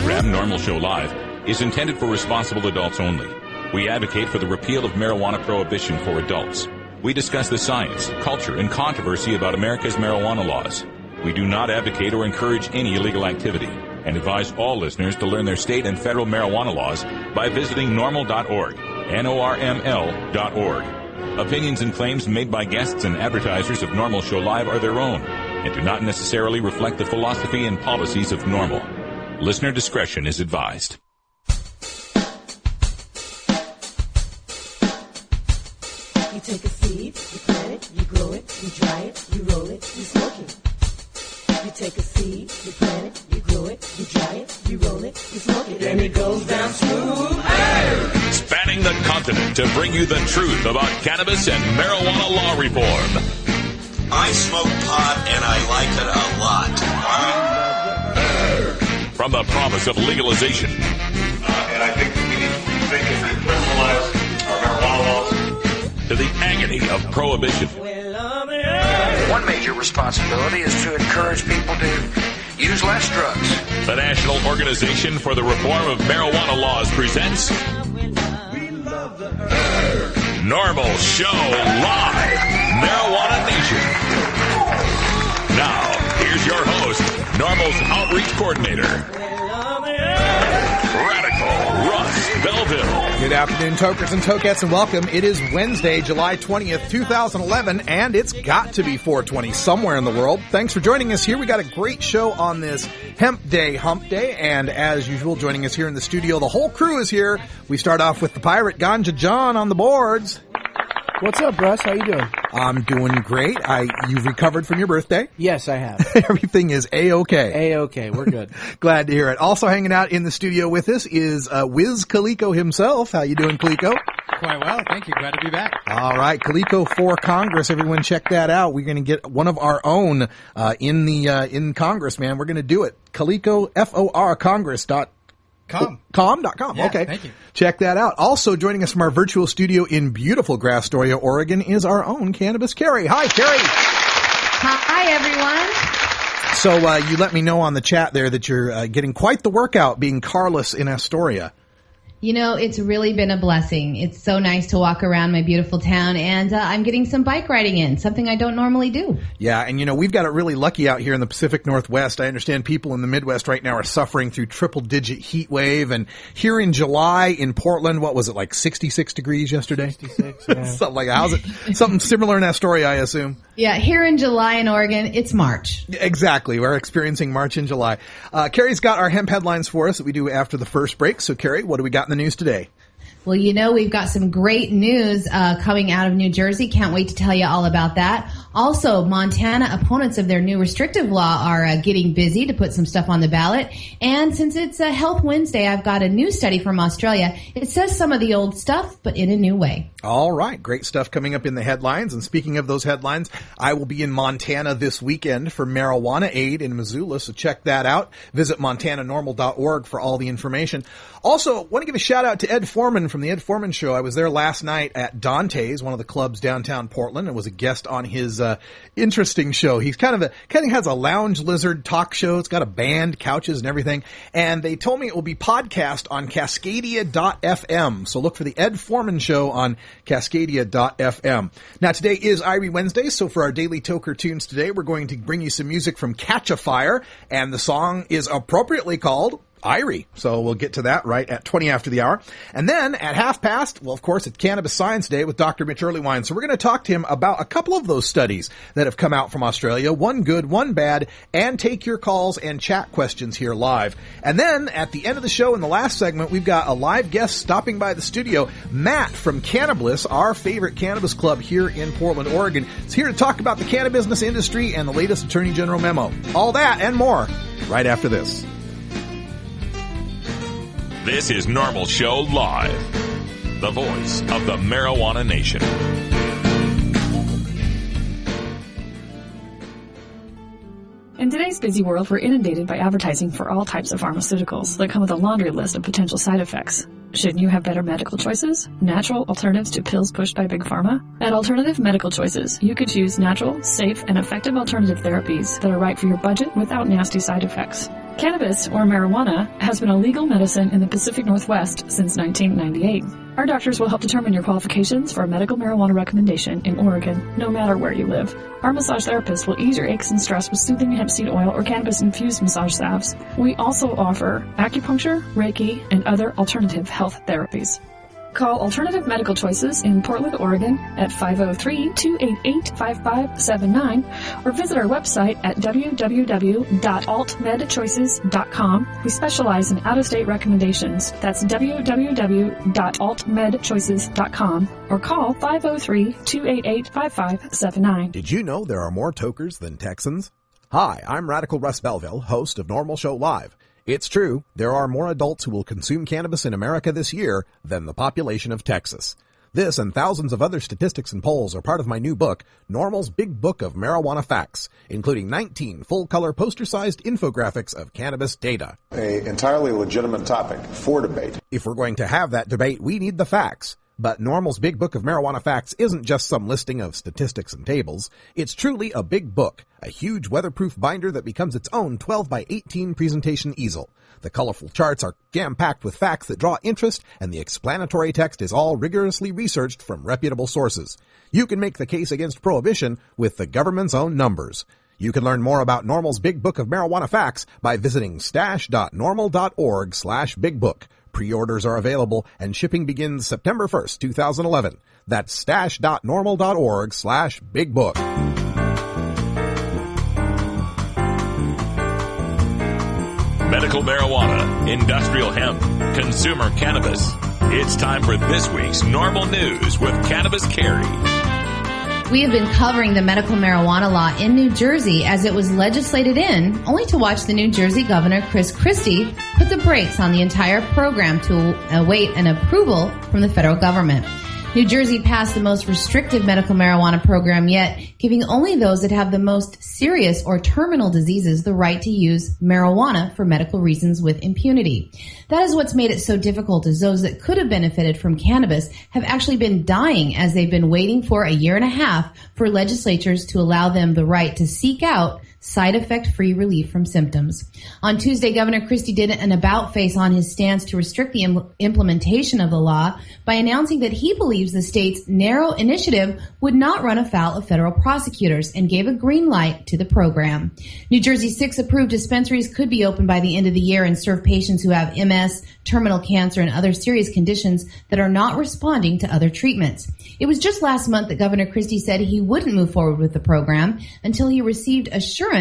program, NORML Show Live, is intended for responsible adults only. We advocate for the repeal of marijuana prohibition for adults. We discuss the science, culture, and controversy about America's marijuana laws. We do not advocate or encourage any illegal activity and advise all listeners to learn their state and federal marijuana laws by visiting NORML.org, NORML.org. Opinions and claims made by guests and advertisers of NORML Show Live are their own and do not necessarily reflect the philosophy and policies of NORML. Listener discretion is advised. You take a seed, you plant it, you grow it, you dry it, you roll it, you smoke it. You take a seed, you plant it, you grow it, you dry it, you roll it, you smoke it, and it goes down smooth. Hey! Spanning the continent to bring you the truth about cannabis and marijuana law reform. I smoke pot and I like it a lot. From the promise of legalization. And I think we need to think if we criminalize our marijuana laws. To the agony of prohibition. One major responsibility is to encourage people to use less drugs. The National Organization for the Reform of Marijuana Laws presents NORML Show Live, Marijuana Nation. Now, here's your host, NORML's Outreach Coordinator, Radical Russ Belville. Good afternoon, tokers and tokettes, and welcome. It is Wednesday, July 20th, 2011, and it's got to be 420 somewhere in the world. Thanks for joining us here. We got a great show on this Hump Day, and as usual, joining us here in the studio, the whole crew is here. We start off with the pirate, Ganja John, on the boards. What's up, Russ? How you doing? I'm doing great. You've recovered from your birthday? Yes, I have. Everything is A-okay. A-okay. We're good. Glad to hear it. Also hanging out in the studio with us is Wiz Kaliko himself. How you doing, Kaliko? Quite well, thank you. Glad to be back. All right, Kaliko for Congress. Everyone, check that out. We're going to get one of our own in Congress, man. We're going to do it. Kaliko, F-O-R, Congress.com. Com.com. Yeah, okay. Thank you. Check that out. Also joining us from our virtual studio in beautiful Grastoria, Oregon is our own Cannabis Carrie. Hi, Carrie. Hi, everyone. So you let me know on the chat there that you're getting quite the workout being carless in Astoria. You know, it's really been a blessing. It's so nice to walk around my beautiful town, and I'm getting some bike riding in, something I don't normally do. Yeah, and you know, we've got it really lucky out here in the Pacific Northwest. I understand people in the Midwest right now are suffering through triple-digit heat wave, and here in July in Portland, what was it, like 66 degrees yesterday? 66, yeah. Something like that. How's it? Something similar in Astoria, I assume. Yeah, here in July in Oregon, it's March. Exactly. We're experiencing March and July. Carrie's got our hemp headlines for us that we do after the first break. So, Carrie, what do we got in the news today? Well, you know, we've got some great news coming out of New Jersey. Can't wait to tell you all about that. Also, Montana opponents of their new restrictive law are getting busy to put some stuff on the ballot. And since it's a Health Wednesday, I've got a new study from Australia. It says some of the old stuff, but in a new way. All right. Great stuff coming up in the headlines. And speaking of those headlines, I will be in Montana this weekend for Marijuana Aid in Missoula, so check that out. Visit montananormal.org for all the information. Also, want to give a shout out to Ed Foreman from the Ed Foreman Show. I was there last night at Dante's, one of the clubs downtown Portland, and was a guest on his interesting show. He's kind of has a lounge lizard talk show. It's got a band, couches, and everything. And they told me it will be podcast on Cascadia.fm. So look for the Ed Foreman Show on Cascadia.fm. Now, today is Irie Wednesday, so for our daily Toker Tunes today, we're going to bring you some music from Catch a Fire, and the song is appropriately called Irie. So we'll get to that right at 20 after the hour. And then at 1:30, well, of course, it's Cannabis Science Day with Dr. Mitch Earlywine. So we're going to talk to him about a couple of those studies that have come out from Australia, one good, one bad, and take your calls and chat questions here live. And then at the end of the show in the last segment, we've got a live guest stopping by the studio, Matt from Cannabliss, our favorite cannabis club here in Portland, Oregon. He's here to talk about the cannabis industry and the latest Attorney General memo. All that and more right after this. This is NORML Show Live, the voice of the Marijuana Nation. In today's busy world, we're inundated by advertising for all types of pharmaceuticals that come with a laundry list of potential side effects. Shouldn't you have better medical choices? Natural alternatives to pills pushed by Big Pharma? At Alternative Medical Choices, you could choose natural, safe, and effective alternative therapies that are right for your budget without nasty side effects. Cannabis, or marijuana, has been a legal medicine in the Pacific Northwest since 1998. Our doctors will help determine your qualifications for a medical marijuana recommendation in Oregon, no matter where you live. Our massage therapist will ease your aches and stress with soothing hemp seed oil or cannabis-infused massage salves. We also offer acupuncture, Reiki, and other alternative health therapies. Call Alternative Medical Choices in Portland, Oregon at 503-288-5579 or visit our website at www.altmedchoices.com. We specialize in out-of-state recommendations. That's www.altmedchoices.com or call 503-288-5579. Did you know there are more tokers than Texans? Hi, I'm Radical Russ Belville, host of NORML Show Live. It's true, there are more adults who will consume cannabis in America this year than the population of Texas. This and thousands of other statistics and polls are part of my new book, NORML's Big Book of Marijuana Facts, including 19 full-color poster-sized infographics of cannabis data. An entirely legitimate topic for debate. If we're going to have that debate, we need the facts. But NORML's Big Book of Marijuana Facts isn't just some listing of statistics and tables. It's truly a big book, a huge weatherproof binder that becomes its own 12 by 18 presentation easel. The colorful charts are jam-packed with facts that draw interest, and the explanatory text is all rigorously researched from reputable sources. You can make the case against prohibition with the government's own numbers. You can learn more about NORML's Big Book of Marijuana Facts by visiting stash.norml.org/bigbook. Pre-orders are available and shipping begins September 1st, 2011. That's stash.norml.org/bigbook. Medical marijuana, industrial hemp, consumer cannabis. It's time for this week's NORML News with Cannabis Carrie. We have been covering the medical marijuana law in New Jersey as it was legislated in, only to watch the New Jersey Governor Chris Christie put the brakes on the entire program to await an approval from the federal government. New Jersey passed the most restrictive medical marijuana program yet, giving only those that have the most serious or terminal diseases the right to use marijuana for medical reasons with impunity. That is what's made it so difficult, as those that could have benefited from cannabis have actually been dying as they've been waiting for a year and a half for legislatures to allow them the right to seek out side effect-free relief from symptoms. On Tuesday, Governor Christie did an about-face on his stance to restrict the implementation of the law by announcing that he believes the state's narrow initiative would not run afoul of federal prosecutors and gave a green light to the program. New Jersey's 6 approved dispensaries could be open by the end of the year and serve patients who have MS, terminal cancer, and other serious conditions that are not responding to other treatments. It was just last month that Governor Christie said he wouldn't move forward with the program until he received assurance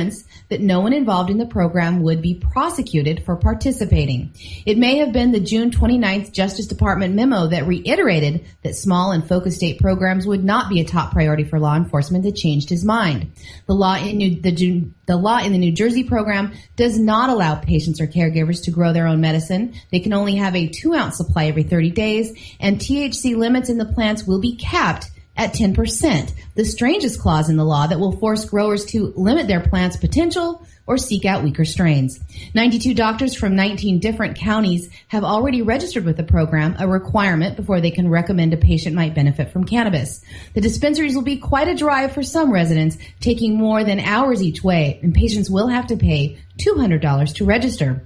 that no one involved in the program would be prosecuted for participating. It may have been the June 29th Justice Department memo that reiterated that small and focused state programs would not be a top priority for law enforcement that changed his mind. The law in the New Jersey program does not allow patients or caregivers to grow their own medicine. They can only have a 2-ounce supply every 30 days, and THC limits in the plants will be capped at 10%, the strangest clause in the law that will force growers to limit their plants' potential or seek out weaker strains. 92 doctors from 19 different counties have already registered with the program, a requirement before they can recommend a patient might benefit from cannabis. The dispensaries will be quite a drive for some residents, taking more than hours each way, and patients will have to pay $200 to register.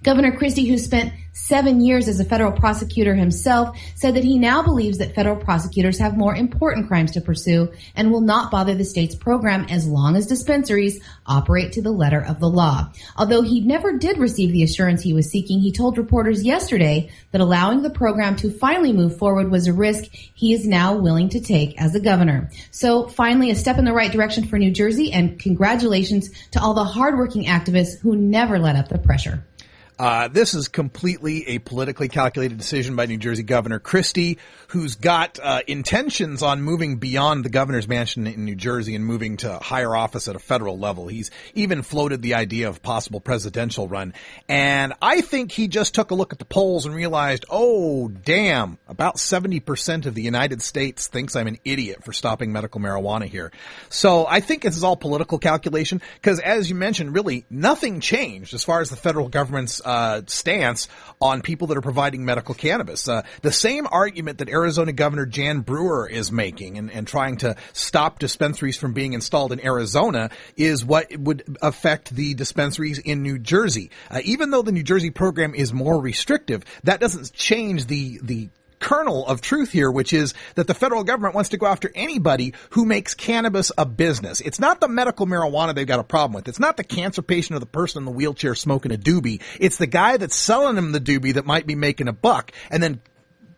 Governor Christie, who spent 7 years as a federal prosecutor himself, said that he now believes that federal prosecutors have more important crimes to pursue and will not bother the state's program as long as dispensaries operate to the letter of the law. Although he never did receive the assurance he was seeking, he told reporters yesterday that allowing the program to finally move forward was a risk he is now willing to take as a governor. So finally, a step in the right direction for New Jersey, and congratulations to all the hardworking activists who never let up the pressure. This is completely a politically calculated decision by New Jersey Governor Christie, who's got intentions on moving beyond the governor's mansion in New Jersey and moving to higher office at a federal level. He's even floated the idea of possible presidential run. And I think he just took a look at the polls and realized, oh, damn, about 70% of the United States thinks I'm an idiot for stopping medical marijuana here. So I think this is all political calculation because, as you mentioned, really nothing changed as far as the federal government's stance on people that are providing medical cannabis. The same argument that Arizona Governor Jan Brewer is making and trying to stop dispensaries from being installed in Arizona is what would affect the dispensaries in New Jersey. Even though the New Jersey program is more restrictive, that doesn't change the kernel of truth here, which is that the federal government wants to go after anybody who makes cannabis a business. It's not the medical marijuana they've got a problem with. It's not the cancer patient or the person in the wheelchair smoking a doobie. It's the guy that's selling them the doobie that might be making a buck and then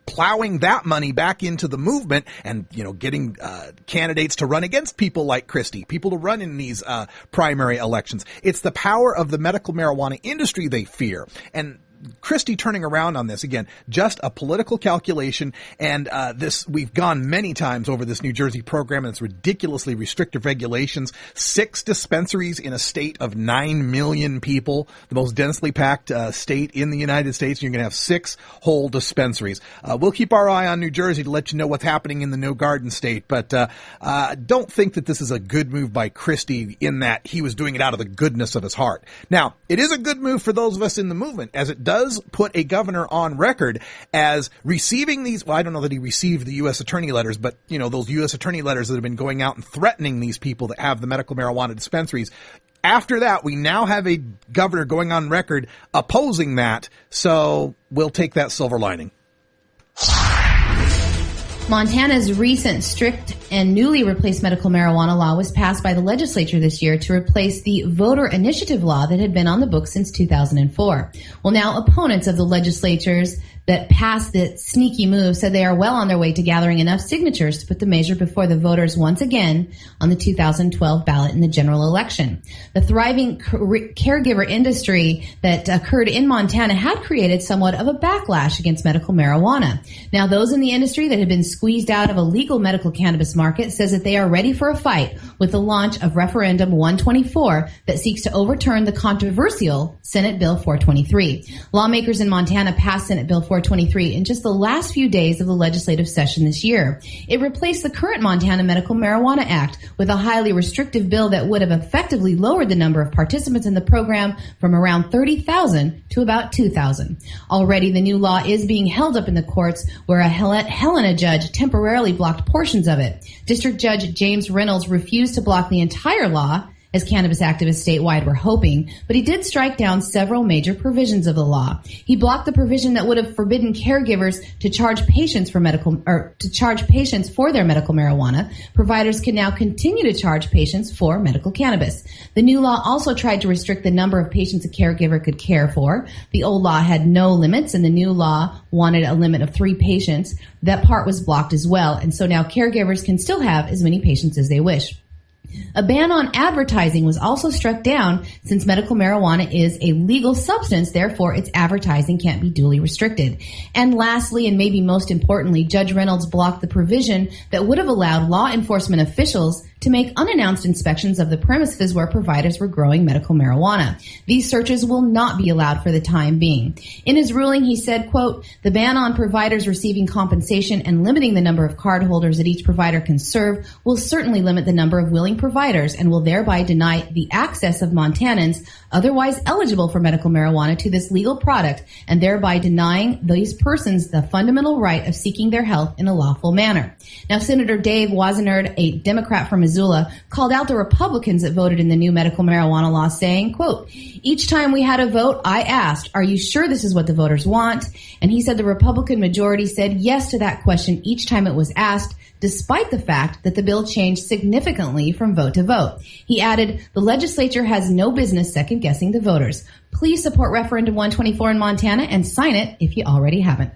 plowing that money back into the movement and, getting candidates to run against people like Christie, people to run in these primary elections. It's the power of the medical marijuana industry they fear. And Christie turning around on this, again, just a political calculation. And we've gone many times over this New Jersey program and its ridiculously restrictive regulations. 6 dispensaries in a state of 9 million people, the most densely packed state in the United States. You're going to have 6 whole dispensaries. We'll keep our eye on New Jersey to let you know what's happening in the no garden state. But don't think that this is a good move by Christie in that he was doing it out of the goodness of his heart. Now, it is a good move for those of us in the movement, as it does put a governor on record as receiving these. Well, I don't know that he received the U.S. attorney letters, but those U.S. attorney letters that have been going out and threatening these people that have the medical marijuana dispensaries. After that, we now have a governor going on record opposing that. So we'll take that silver lining. Montana's recent strict and newly replaced medical marijuana law was passed by the legislature this year to replace the voter initiative law that had been on the books since 2004. Well, now opponents of the legislatures that passed the sneaky move said they are well on their way to gathering enough signatures to put the measure before the voters once again on the 2012 ballot in the general election. The thriving caregiver industry that occurred in Montana had created somewhat of a backlash against medical marijuana. Now, those in the industry that had been squeezed out of a legal medical cannabis market says that they are ready for a fight with the launch of Referendum 124 that seeks to overturn the controversial Senate Bill 423. Lawmakers in Montana passed Senate Bill 423 in just the last few days of the legislative session this year. It replaced the current Montana Medical Marijuana Act with a highly restrictive bill that would have effectively lowered the number of participants in the program from around 30,000 to about 2,000. Already, the new law is being held up in the courts where a Helena judge temporarily blocked portions of it. District Judge James Reynolds refused to block the entire law, as cannabis activists statewide were hoping, but he did strike down several major provisions of the law. He blocked the provision that would have forbidden caregivers to charge patients for their medical marijuana. Providers can now continue to charge patients for medical cannabis. The new law also tried to restrict the number of patients a caregiver could care for. The old law had no limits, and the new law wanted a limit of 3 patients. That part was blocked as well, and so now caregivers can still have as many patients as they wish. A ban on advertising was also struck down since medical marijuana is a legal substance, therefore its advertising can't be duly restricted. And lastly, and maybe most importantly, Judge Reynolds blocked the provision that would have allowed law enforcement officials to make unannounced inspections of the premises where providers were growing medical marijuana. These searches will not be allowed for the time being. In his ruling, he said, quote, "The ban on providers receiving compensation and limiting the number of cardholders that each provider can serve will certainly limit the number of willing providers and will thereby deny the access of Montanans otherwise eligible for medical marijuana to this legal product and thereby denying these persons the fundamental right of seeking their health in a lawful manner." Now, Senator Dave Wazenerd, a Democrat from Missoula, called out the Republicans that voted in the new medical marijuana law, saying, quote, "Each time we had a vote, I asked, are you sure this is what the voters want?" And he said the Republican majority said yes to that question each time it was asked, despite the fact that the bill changed significantly from vote to vote. He added, "The legislature has no business second-guessing the voters. Please support Referendum 124 in Montana and sign it if you already haven't."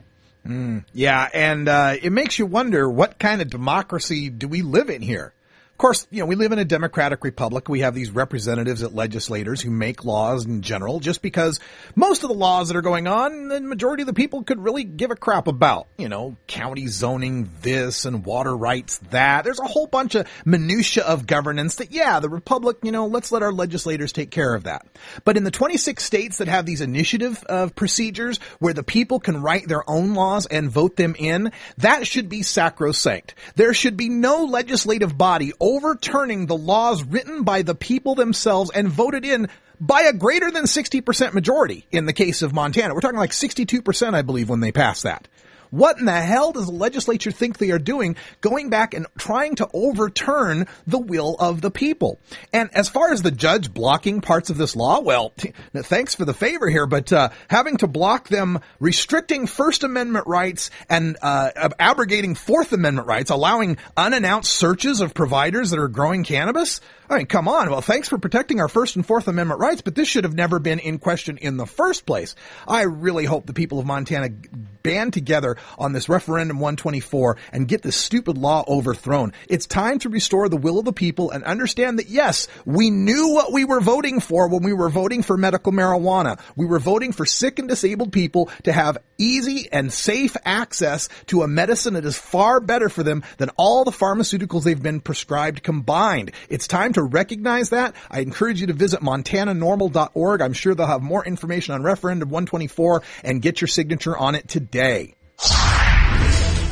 Yeah, and it makes you wonder, what kind of democracy do we live in here? Of course, we live in a democratic republic. We have these representatives and legislators who make laws in general, just because most of the laws that are going on, the majority of the people could really give a crap about. County zoning this and water rights that. There's a whole bunch of minutia of governance that, the republic, let's let our legislators take care of that. But in the 26 states that have these initiative procedures where the people can write their own laws and vote them in, that should be sacrosanct. There should be no legislative body overturning the laws written by the people themselves and voted in by a greater than 60% majority in the case of Montana. We're talking like 62%, I believe, when they passed that. What in the hell does the legislature think they are doing, going back and trying to overturn the will of the people? And as far as the judge blocking parts of this law, well, thanks for the favor here, but having to block them restricting First Amendment rights and abrogating Fourth Amendment rights, allowing unannounced searches of providers that are growing cannabis? I mean, come on. Well, thanks for protecting our First and Fourth Amendment rights, but this should have never been in question in the first place. I really hope the people of Montana band together on this referendum 124 and get this stupid law overthrown. It's time to restore the will of the people and understand that, yes, we knew what we were voting for when we were voting for medical marijuana. We were voting for sick and disabled people to have easy and safe access to a medicine that is far better for them than all the pharmaceuticals they've been prescribed combined. It's time to recognize that. I encourage you to visit MontanaNormal.org. I'm sure they'll have more information on referendum 124 and get your signature on it today.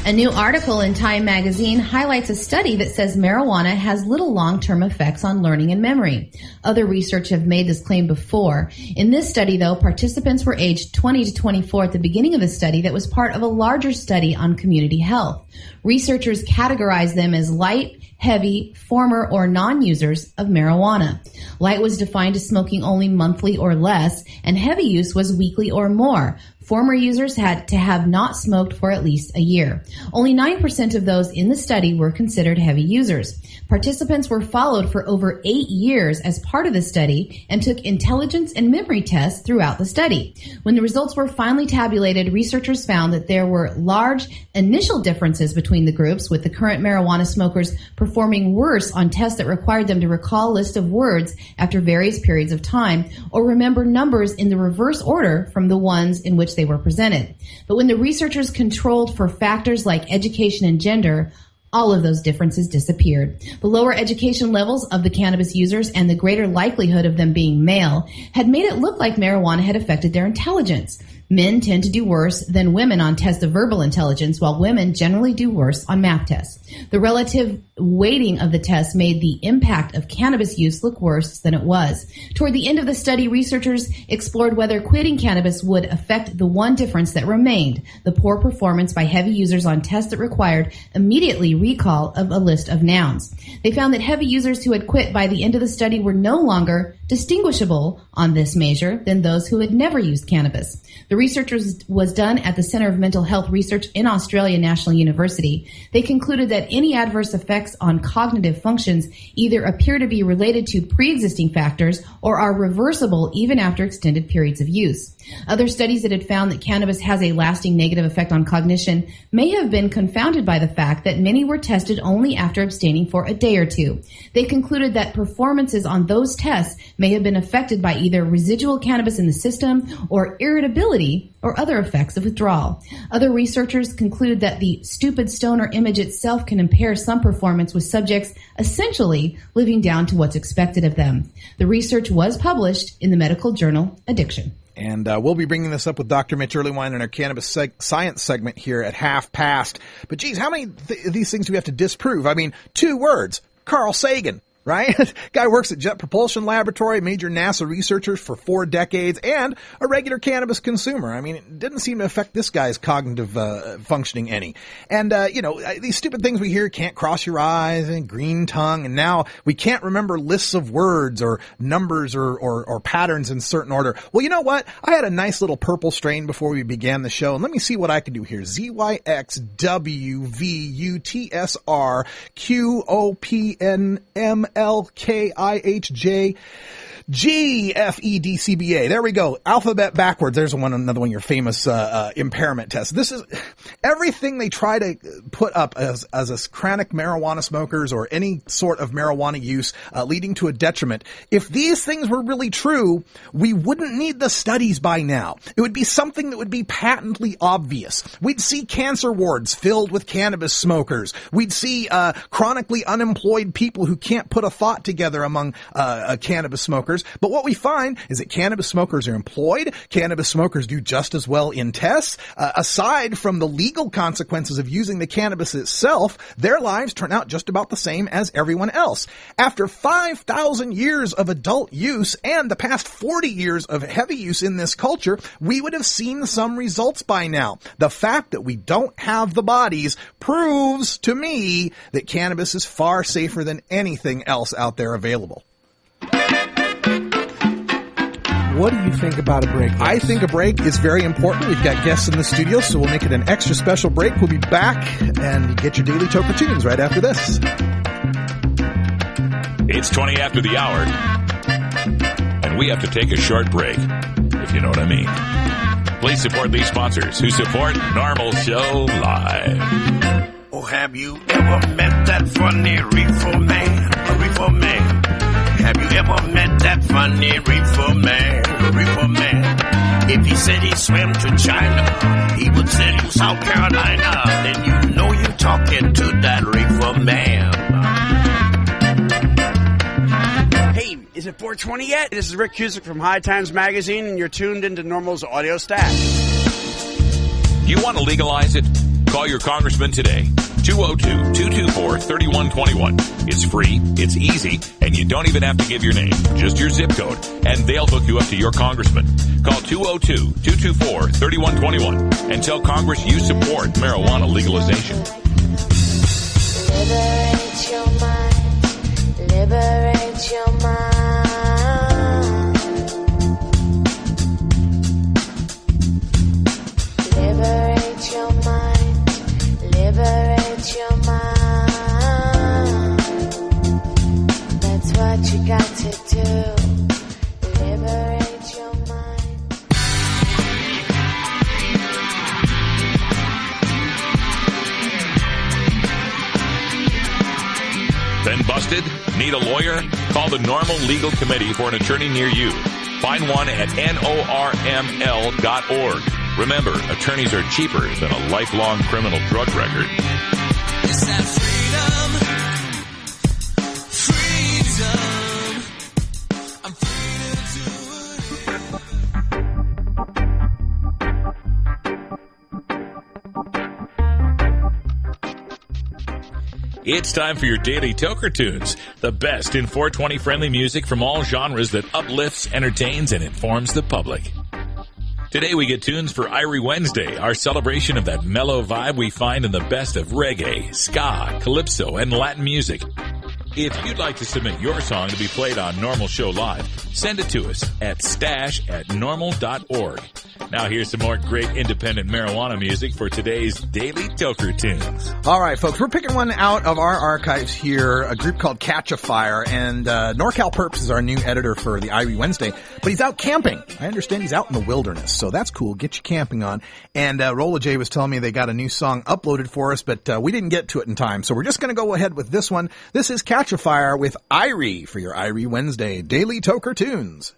A new article in Time magazine highlights a study that says marijuana has little long-term effects on learning and memory. Other research have made this claim before. In this study, though, participants were aged 20 to 24 at the beginning of the study that was part of a larger study on community health. Researchers categorized them as light, heavy, former, or non-users of marijuana. Light was defined as smoking only monthly or less, and heavy use was weekly or more. Former users had to have not smoked for at least a year. Only 9% of those in the study were considered heavy users. Participants were followed for over 8 years as part of the study and took intelligence and memory tests throughout the study. When the results were finally tabulated, researchers found that there were large initial differences between the groups, with the current marijuana smokers performing worse on tests that required them to recall a list of words after various periods of time or remember numbers in the reverse order from the ones in which they were presented. But when the researchers controlled for factors like education and gender, all of those differences disappeared. The lower education levels of the cannabis users and the greater likelihood of them being male had made it look like marijuana had affected their intelligence. Men tend to do worse than women on tests of verbal intelligence, while women generally do worse on math tests. The relative weighting of the tests made the impact of cannabis use look worse than it was. Toward the end of the study, researchers explored whether quitting cannabis would affect the one difference that remained, the poor performance by heavy users on tests that required immediately recall of a list of nouns. They found that heavy users who had quit by the end of the study were no longer distinguishable on this measure than those who had never used cannabis. The research was done at the Center of Mental Health Research in Australia National University. They concluded that any adverse effects on cognitive functions either appear to be related to pre-existing factors or are reversible even after extended periods of use. Other studies that had found that cannabis has a lasting negative effect on cognition may have been confounded by the fact that many were tested only after abstaining for a day or two. They concluded that performances on those tests may have been affected by either residual cannabis in the system or irritability or other effects of withdrawal. Other researchers conclude that the stupid stoner image itself can impair some performance, with subjects essentially living down to what's expected of them. The research was published in the medical journal Addiction. And we'll be bringing this up with Dr. Mitch Earlywine in our cannabis science segment here at half past. But geez, how many of these things do we have to disprove? I mean, 2 words, Carl Sagan. Right? Guy works at Jet Propulsion Laboratory, major NASA researcher for 4 decades, and a regular cannabis consumer. I mean, it didn't seem to affect this guy's cognitive functioning any. And, these stupid things we hear, can't cross your eyes and green tongue, and now we can't remember lists of words or numbers or patterns in certain order. Well, you know what? I had a nice little purple strain before we began the show, and let me see what I can do here. ZYXWVUTSRQOPNMLKIHJ GFEDCBA. There we go. Alphabet backwards. There's another one of your famous impairment tests. This is everything they try to put up as a chronic marijuana smokers or any sort of marijuana use leading to a detriment. If these things were really true, we wouldn't need the studies by now. It would be something that would be patently obvious. We'd see cancer wards filled with cannabis smokers. We'd see chronically unemployed people who can't put a thought together among cannabis smokers. smokers. But what we find is that cannabis smokers are employed. Cannabis smokers do just as well in tests. Aside from the legal consequences of using the cannabis itself, their lives turn out just about the same as everyone else. After 5,000 years of adult use and the past 40 years of heavy use in this culture, we would have seen some results by now. The fact that we don't have the bodies proves to me that cannabis is far safer than anything else out there available. What do you think about a break? I think a break is very important. We've got guests in the studio, so we'll make it an extra special break. We'll be back and get your Daily Toker tunes right after this. It's 20 after the hour, and we have to take a short break, if you know what I mean. Please support these sponsors who support NORML Show Live. Oh, have you ever met that funny reefer man? A reefer man. Have you ever met that funny reefer man? A reefer man. If he said he swam to China, he would send you South Carolina. Then you know you're talking to that reefer man. Hey, is it 420 yet? This is Rick Cusick from High Times Magazine, and you're tuned into NORML's audio stack. You want to legalize it? Call your congressman today. 202-224-3121. It's free, it's easy, and you don't even have to give your name, just your zip code, and they'll hook you up to your congressman. Call 202-224-3121 and tell Congress you support marijuana legalization. Liberate your mind. Liberate your mind. Liberate your mind. Liberate your mind. That's what you got to do. Liberate your mind. Been busted? Need a lawyer? Call the NORML Legal Committee for an attorney near you. Find one at NORML.org. Remember, attorneys are cheaper than a lifelong criminal drug record. It's that freedom. I'm It's time for your Daily Toker Tunes, the best in 420 friendly music from all genres that uplifts, entertains, and informs the public. Today we get tunes for Irie Wednesday, our celebration of that mellow vibe we find in the best of reggae, ska, calypso, and Latin music. If you'd like to submit your song to be played on NORML Show Live, send it to us at stash@norml.org. Now here's some more great independent marijuana music for today's Daily Toker Tunes. All right, folks, we're picking one out of our archives here, a group called Catch a Fire, and NorCal Perps is our new editor for the Irie Wednesday, but he's out camping. I understand he's out in the wilderness, so that's cool. Get your camping on. And Rolla J was telling me they got a new song uploaded for us, but we didn't get to it in time, so we're just going to go ahead with this one. This is Catch a Fire with Irie for your Irie Wednesday Daily Toker Tunes.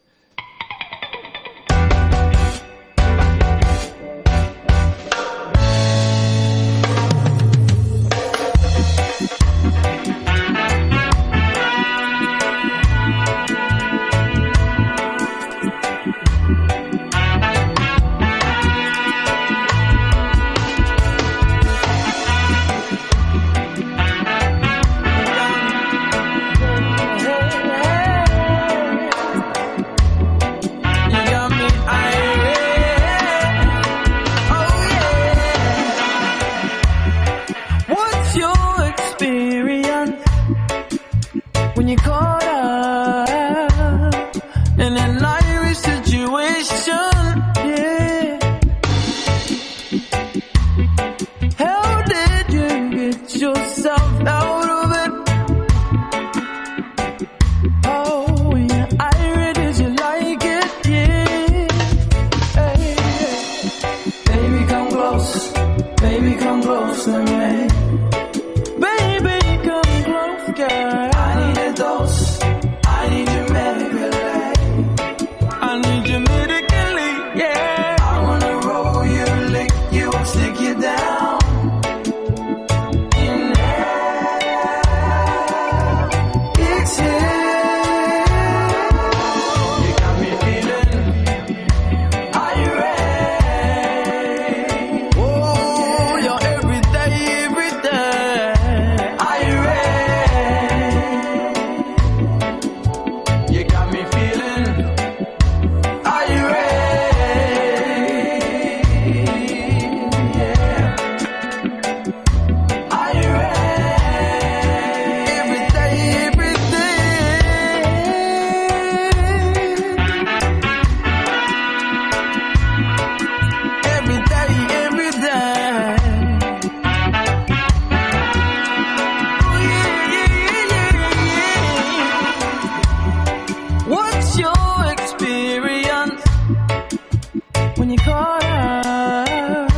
water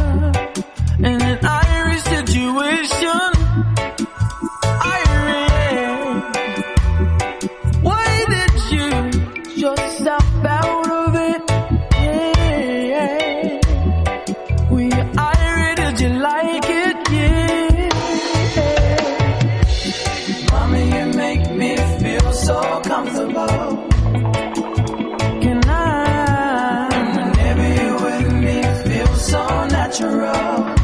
in an Irish situation. Why did you just stop out of it? Yeah. We Irish, did you like it? Yeah. Mommy, you make me feel so comfortable. Can I? And whenever you're with me, feel so natural.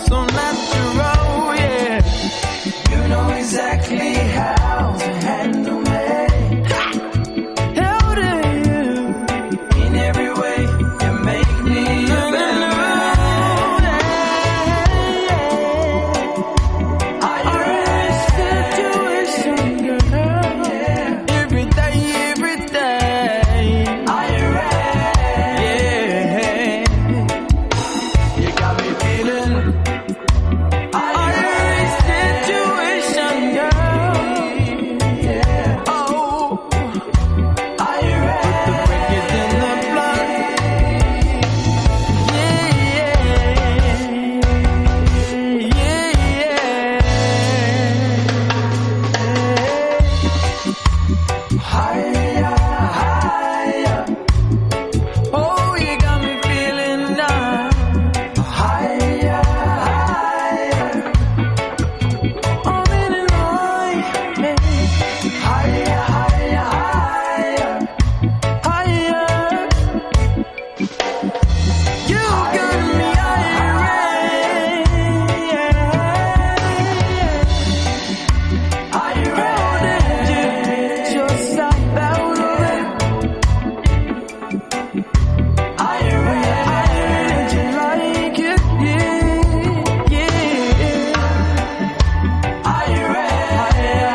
So natural, yeah. You know exactly how to handle me. How do you? In every way, you make me a better man. Irish situation, girl. Every day, every day. Irish, yeah. You got me feeling. Irish situation, girl. Yeah. Oh, Irish. Put the breakers in the blood. Higher, higher. Oh, you got me feeling now. Higher, higher. I'm in an eye. Higher, higher, higher. Higher. You got me just stop out of it. Did you like it? Yeah, yeah.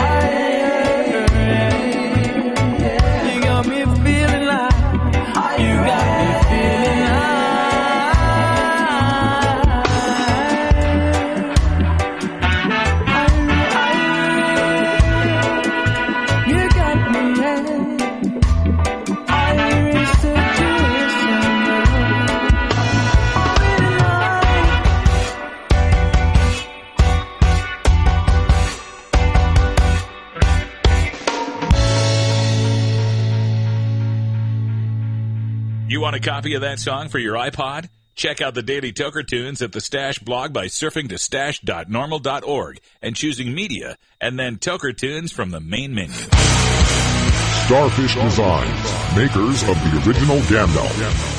You got me feeling like, you got me feeling you got me, Irish situation. You want a copy of that song for your iPod? Check out the Daily Toker Tunes at the Stash blog by surfing to stash.normal.org and choosing Media, and then Toker Tunes from the main menu. Starfish Designs, makers of the original Gandalf.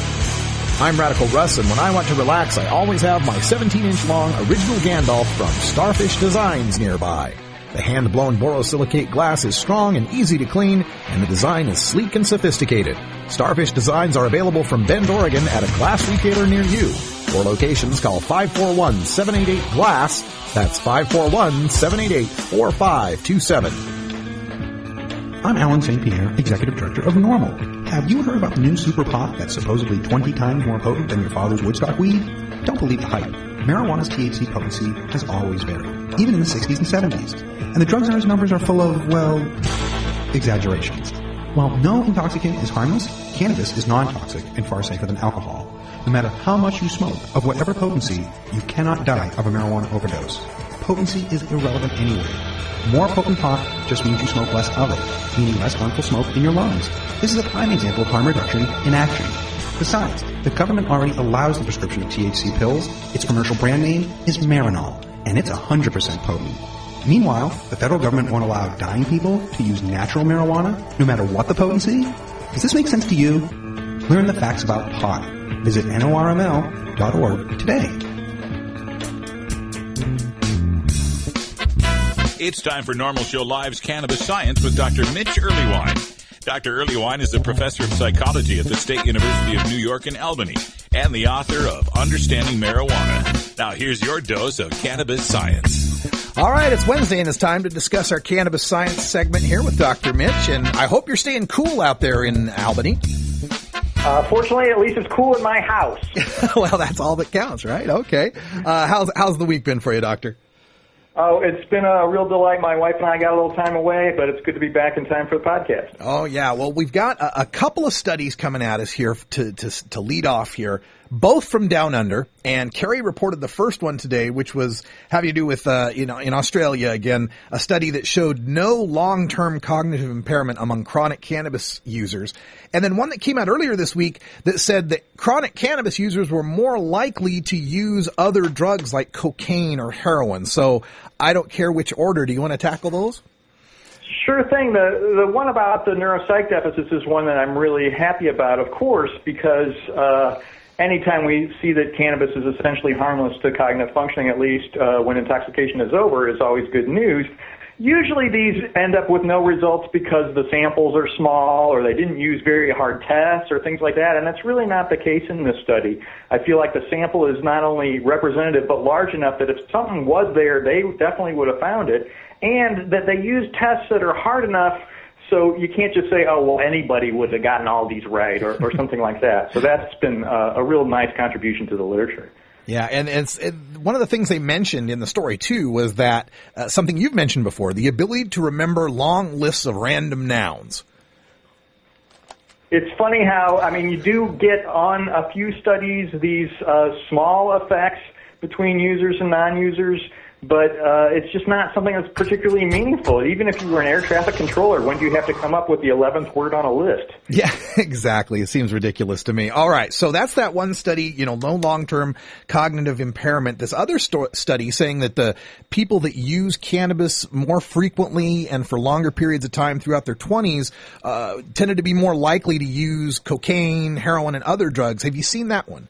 I'm Radical Russ, and when I want to relax, I always have my 17-inch long original Gandalf from Starfish Designs nearby. The hand-blown borosilicate glass is strong and easy to clean, and the design is sleek and sophisticated. Starfish Designs are available from Bend, Oregon at a glass retailer near you. For locations, call 541-788-GLASS. That's 541-788-4527. I'm Alan St. Pierre, Executive Director of NORML. Have you heard about the new super pot that's supposedly 20 times more potent than your father's Woodstock weed? Don't believe the hype. Marijuana's THC potency has always varied, even in the 60s and 70s. And the drug czar's numbers are full of, well, exaggerations. While no intoxicant is harmless, cannabis is non-toxic and far safer than alcohol. No matter how much you smoke, of whatever potency, you cannot die of a marijuana overdose. Potency is irrelevant anyway. More potent pot just means you smoke less of it, meaning less harmful smoke in your lungs. This is a prime example of harm reduction in action. Besides, the government already allows the prescription of THC pills. Its commercial brand name is Marinol, and it's 100% potent. Meanwhile, the federal government won't allow dying people to use natural marijuana, no matter what the potency. Does this make sense to you? Learn the facts about pot. Visit NORML.org today. It's time for Normal Show Live's Cannabis Science with Dr. Mitch Earlywine. Dr. Earlywine is a professor of psychology at the State University of New York in Albany and the author of Understanding Marijuana. Now here's your dose of cannabis science. All right, it's Wednesday and it's time to discuss our cannabis science segment here with Dr. Mitch, and I hope you're staying cool out there in Albany. Fortunately, at least it's cool in my house. Well, that's all that counts, right? Okay. How's the week been for you, Doctor? Oh, it's been a real delight. My wife and I got a little time away, but it's good to be back in time for the podcast. Oh, yeah. Well, we've got a couple of studies coming at us here to lead off here. both from down under. And Carrie reported the first one today, which was having to do with, in Australia, again, a study that showed no long-term cognitive impairment among chronic cannabis users. And then one that came out earlier this week that said that chronic cannabis users were more likely to use other drugs like cocaine or heroin. So I don't care which order. Do you want to tackle those? Sure thing. The one about the neuropsych deficits is one that I'm really happy about, of course, because anytime we see that cannabis is essentially harmless to cognitive functioning, at least when intoxication is over, is always good news. Usually these end up with no results because the samples are small or they didn't use very hard tests or things like that, and that's really not the case in this study. I feel like the sample is not only representative but large enough that if something was there, they definitely would have found it, and that they use tests that are hard enough so you can't just say, oh, well, anybody would have gotten all these right or something like that. So that's been a real nice contribution to the literature. Yeah, and one of the things they mentioned in the story, too, was that something you've mentioned before, the ability to remember long lists of random nouns. It's funny how, you do get on a few studies these small effects between users and non-users, but it's just not something that's particularly meaningful. Even if you were an air traffic controller, when do you have to come up with the 11th word on a list? Yeah, exactly. It seems ridiculous to me. All right, so that's that one study, no long-term cognitive impairment. This other study saying that the people that use cannabis more frequently and for longer periods of time throughout their 20s tended to be more likely to use cocaine, heroin, and other drugs. Have you seen that one?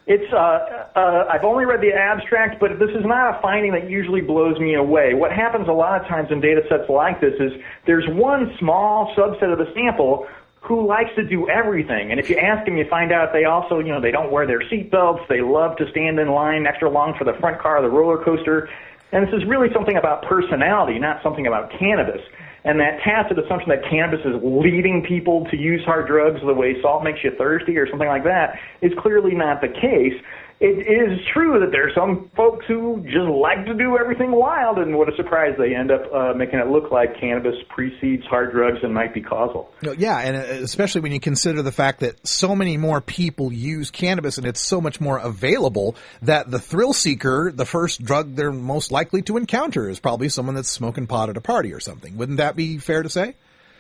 It's I've only read the abstract, but this is not a finding that usually blows me away. What happens a lot of times in data sets like this is there's one small subset of the sample who likes to do everything. And if you ask them, you find out they also, they don't wear their seatbelts. They love to stand in line extra long for the front car of the roller coaster. And this is really something about personality, not something about cannabis. And that tacit assumption that cannabis is leading people to use hard drugs the way salt makes you thirsty or something like that is clearly not the case. It is true that there are some folks who just like to do everything wild, and what a surprise, they end up making it look like cannabis precedes hard drugs and might be causal. Yeah, and especially when you consider the fact that so many more people use cannabis and it's so much more available that the thrill seeker, the first drug they're most likely to encounter is probably someone that's smoking pot at a party or something. Wouldn't that be fair to say?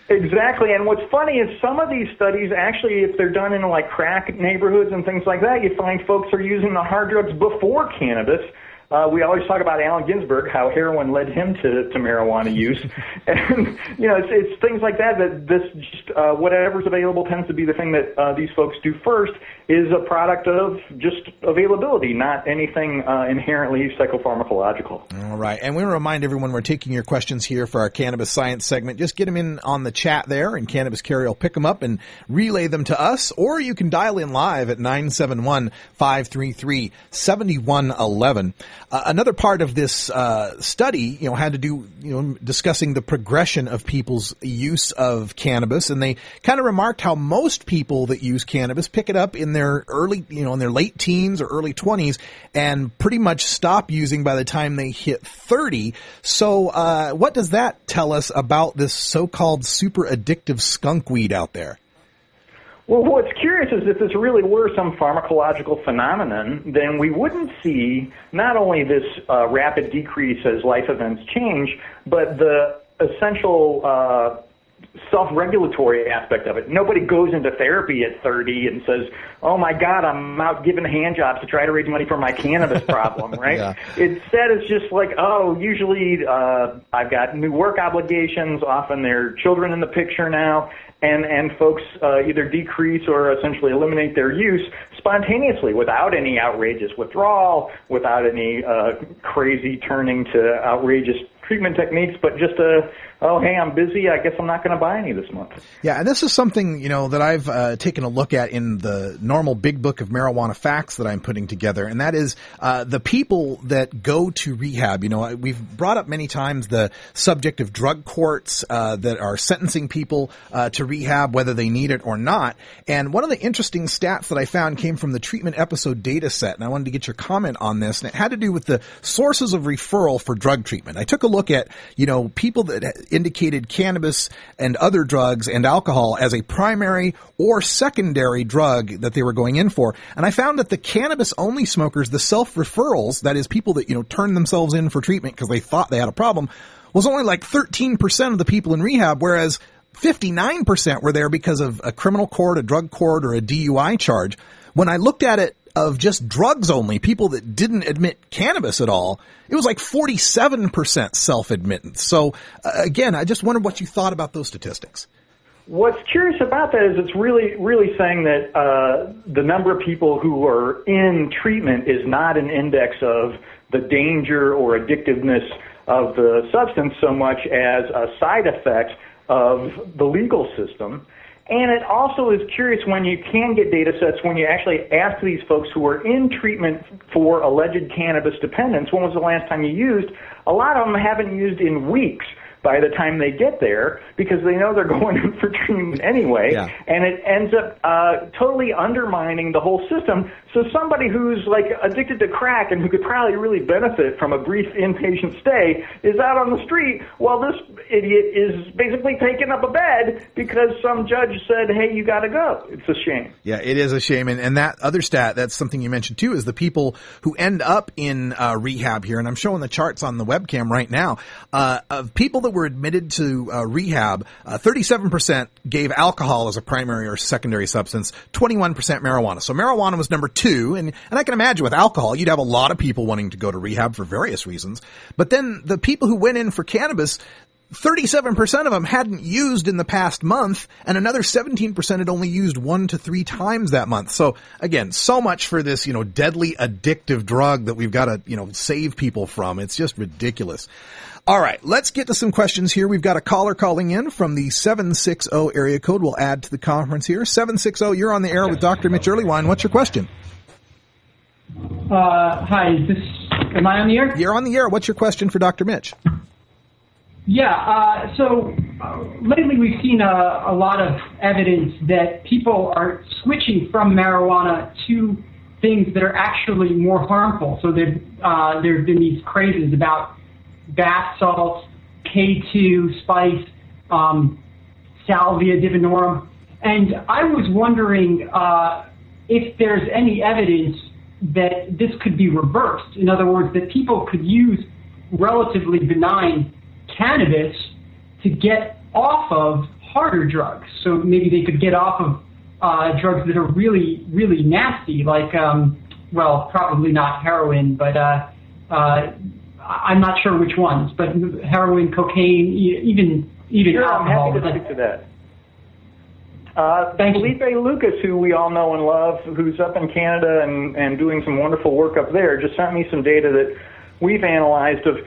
Exactly, and what's funny is some of these studies, actually, if they're done in like crack neighborhoods and things like that, you find folks are using the hard drugs before cannabis. We always talk about Allen Ginsberg, how heroin led him to marijuana use. And, it's things like that this just, whatever's available tends to be the thing that these folks do first is a product of just availability, not anything inherently psychopharmacological. All right. And we want to remind everyone we're taking your questions here for our Cannabis Science segment. Just get them in on the chat there, and Cannabis Carry will pick them up and relay them to us, or you can dial in live at 971-533-7111. Another part of this study, had to do, discussing the progression of people's use of cannabis, and they kind of remarked how most people that use cannabis pick it up in their early, in their late teens or early 20s, and pretty much stop using by the time they hit 30. So, what does that tell us about this so-called super addictive skunk weed out there? Well, what's curious is if this really were some pharmacological phenomenon, then we wouldn't see not only this rapid decrease as life events change, but the essential self-regulatory aspect of it. Nobody goes into therapy at 30 and says, oh my God, I'm out giving hand jobs to try to raise money for my cannabis problem, right? Yeah. Instead, it's just like, usually I've got new work obligations, often there are children in the picture now, and folks either decrease or essentially eliminate their use spontaneously without any outrageous withdrawal, without any crazy turning to outrageous treatment techniques, but just hey, I'm busy, I guess I'm not going to buy any this month. Yeah, and this is something, that I've taken a look at in the NORML Big Book of Marijuana Facts that I'm putting together, and that is the people that go to rehab. We've brought up many times the subject of drug courts that are sentencing people to rehab, whether they need it or not. And one of the interesting stats that I found came from the treatment episode data set, and I wanted to get your comment on this, and it had to do with the sources of referral for drug treatment. I took a look at, people that indicated cannabis and other drugs and alcohol as a primary or secondary drug that they were going in for. And I found that the cannabis-only smokers, the self-referrals, that is people that, turned themselves in for treatment because they thought they had a problem, was only like 13% of the people in rehab, whereas 59% were there because of a criminal court, a drug court, or a DUI charge. When I looked at it of just drugs only, people that didn't admit cannabis at all, it was like 47% self-admittance. So, again, I just wondered what you thought about those statistics. What's curious about that is it's really saying that the number of people who are in treatment is not an index of the danger or addictiveness of the substance so much as a side effect of the legal system. And it also is curious when you can get data sets when you actually ask these folks who are in treatment for alleged cannabis dependence, when was the last time you used? A lot of them haven't used in weeks by the time they get there because they know they're going in for treatment anyway. Yeah. And it ends up totally undermining the whole system. So somebody who's like addicted to crack and who could probably really benefit from a brief inpatient stay is out on the street while this idiot is basically taking up a bed because some judge said, hey, you got to go. It's a shame. Yeah, it is a shame. And that other stat, that's something you mentioned too, is the people who end up in rehab here. And I'm showing the charts on the webcam right now of people that were admitted to rehab. 37% gave alcohol as a primary or secondary substance, 21% marijuana. So marijuana was number 2. And I can imagine with alcohol, you'd have a lot of people wanting to go to rehab for various reasons. But then the people who went in for cannabis, 37% of them hadn't used in the past month, and another 17% had only used 1 to 3 times that month. So again, so much for this, deadly addictive drug that we've got to, save people from. It's just ridiculous. All right, let's get to some questions here. We've got a caller calling in from the 760 area code. We'll add to the conference here. 760, you're on the air with Dr. Mitch Earlywine. What's your question? Hi, am I on the air? You're on the air. What's your question for Dr. Mitch? Yeah, so lately we've seen a lot of evidence that people are switching from marijuana to things that are actually more harmful. So there have been these crazes about bath salts, K2, spice, salvia divinorum. And I was wondering if there's any evidence that this could be reversed. In other words, that people could use relatively benign cannabis to get off of harder drugs. So maybe they could get off of drugs that are really, really nasty, like, probably not heroin, but I'm not sure which ones, but heroin, cocaine, even alcohol. I'm happy to speak to that. Felipe Lucas, who we all know and love, who's up in Canada and doing some wonderful work up there, just sent me some data that we've analyzed of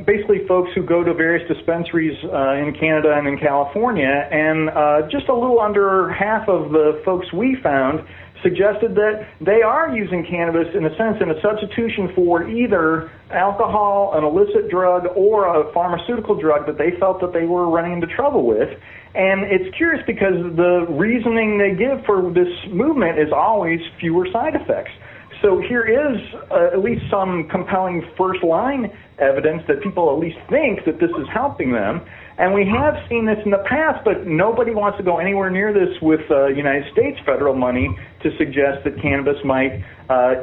basically folks who go to various dispensaries in Canada and in California, and just a little under half of the folks we found suggested that they are using cannabis in a sense in a substitution for either alcohol, an illicit drug, or a pharmaceutical drug that they felt that they were running into trouble with. And it's curious because the reasoning they give for this movement is always fewer side effects. So here is at least some compelling first-line evidence that people at least think that this is helping them. And we have seen this in the past, but nobody wants to go anywhere near this with United States federal money to suggest that cannabis might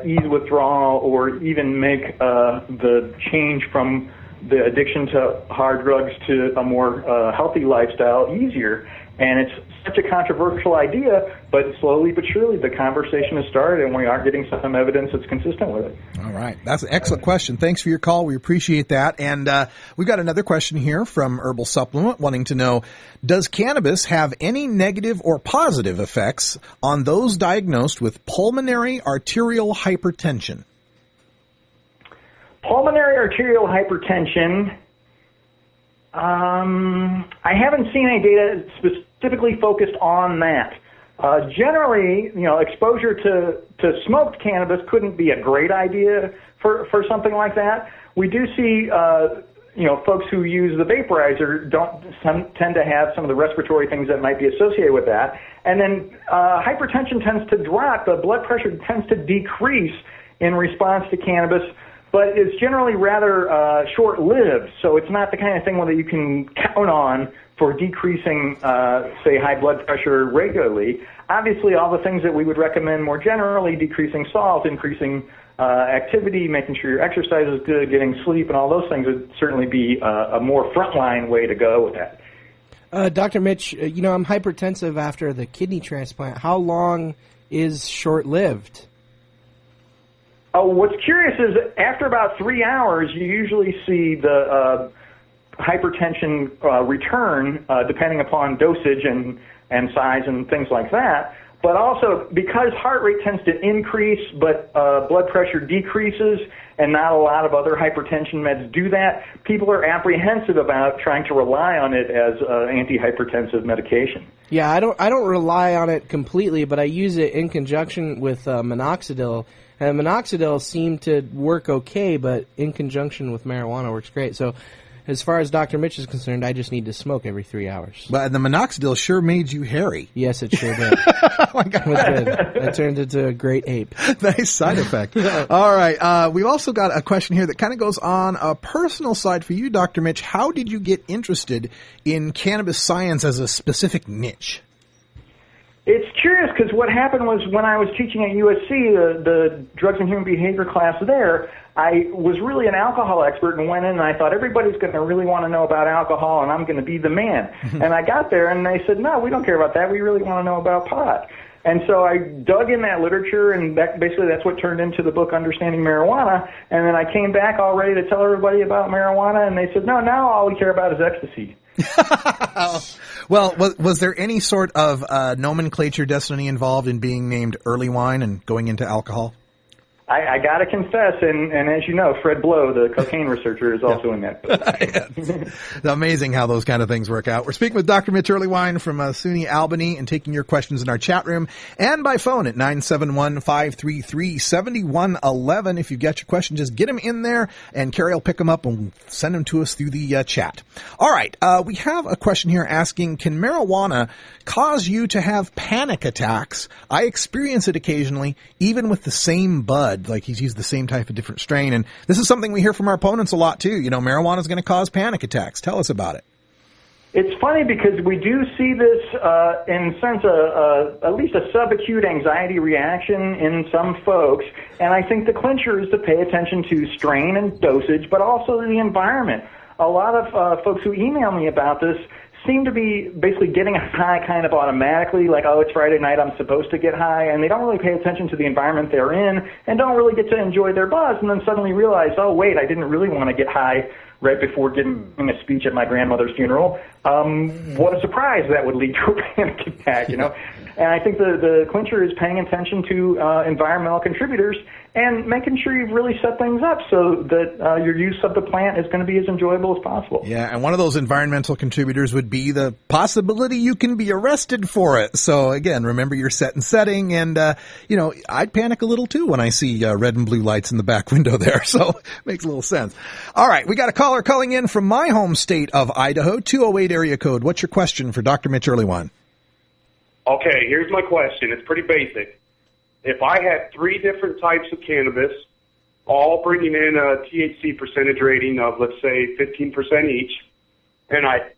ease withdrawal or even make the change from the addiction to hard drugs to a more healthy lifestyle easier. And it's such a controversial idea, but slowly but surely the conversation has started, and we are getting some evidence that's consistent with it. All right. That's an excellent question. Thanks for your call. We appreciate that. And we've got another question here from Herbal Supplement wanting to know, does cannabis have any negative or positive effects on those diagnosed with pulmonary arterial hypertension? Pulmonary arterial hypertension, I haven't seen any data specifically focused on that. Generally, exposure to smoked cannabis couldn't be a great idea for something like that. We do see, folks who use the vaporizer tend to have some of the respiratory things that might be associated with that. And then hypertension tends to drop. The blood pressure tends to decrease in response to cannabis but it's generally rather short-lived, so it's not the kind of thing that you can count on for decreasing, say, high blood pressure regularly. Obviously, all the things that we would recommend more generally, decreasing salt, increasing activity, making sure your exercise is good, getting sleep, and all those things would certainly be a more frontline way to go with that. Dr. Mitch, I'm hypertensive after the kidney transplant. How long is short-lived? Oh, what's curious is after about 3 hours, you usually see the hypertension return, depending upon dosage and size and things like that. But also, because heart rate tends to increase, but blood pressure decreases, and not a lot of other hypertension meds do that, people are apprehensive about trying to rely on it as antihypertensive medication. Yeah, I don't rely on it completely, but I use it in conjunction with minoxidil. And minoxidil seemed to work okay, but in conjunction with marijuana works great. So as far as Dr. Mitch is concerned, I just need to smoke every 3 hours. But the minoxidil sure made you hairy. Yes, it sure did. Oh, my God. It was good. I turned into a great ape. Nice side effect. All right. We've also got a question here that kind of goes on a personal side for you, Dr. Mitch. How did you get interested in cannabis science as a specific niche? It's curious because what happened was when I was teaching at USC, the drugs and human behavior class there, I was really an alcohol expert and went in and I thought everybody's going to really want to know about alcohol and I'm going to be the man. And I got there and they said, no, we don't care about that. We really want to know about pot. And so I dug in that literature, and basically that's what turned into the book Understanding Marijuana. And then I came back all ready to tell everybody about marijuana, and they said, no, now all we care about is ecstasy. Well, was there any sort of nomenclature destiny involved in being named early wine and going into alcohol? I got to confess, and as you know, Fred Blow, the cocaine researcher, is also in that book. It's amazing how those kind of things work out. We're speaking with Dr. Mitch Earlywine from SUNY Albany and taking your questions in our chat room and by phone at 971-533-7111. If you've got your question, just get them in there, and Carrie will pick them up and send them to us through the chat. All right, we have a question here asking, can marijuana cause you to have panic attacks? I experience it occasionally, even with the same bud. Like he's used the same type of different strain. And this is something we hear from our opponents a lot too. You know, marijuana is going to cause panic attacks. Tell us about it. It's funny because we do see this in a sense, at least a subacute anxiety reaction in some folks. And I think the clincher is to pay attention to strain and dosage, but also the environment. A lot of folks who email me about this seem to be basically getting high kind of automatically, like, oh, it's Friday night, I'm supposed to get high, and they don't really pay attention to the environment they're in and don't really get to enjoy their buzz, and then suddenly realize, oh, wait, I didn't really want to get high right before giving a speech at my grandmother's funeral. What a surprise that would lead to a panic attack, you know? And I think the clincher is paying attention to environmental contributors and making sure you've really set things up so that your use of the plant is going to be as enjoyable as possible. Yeah, and one of those environmental contributors would be the possibility you can be arrested for it. So, again, remember your set and setting. And, you know, I'd panic a little, too, when I see red and blue lights in the back window there. So it makes a little sense. All right, we got a caller calling in from my home state of Idaho, 208 area code. What's your question for Dr. Mitch Earlywine? Okay, here's my question. It's pretty basic. If I had 3 different types of cannabis, all bringing in a THC percentage rating of, let's say, 15% each, and I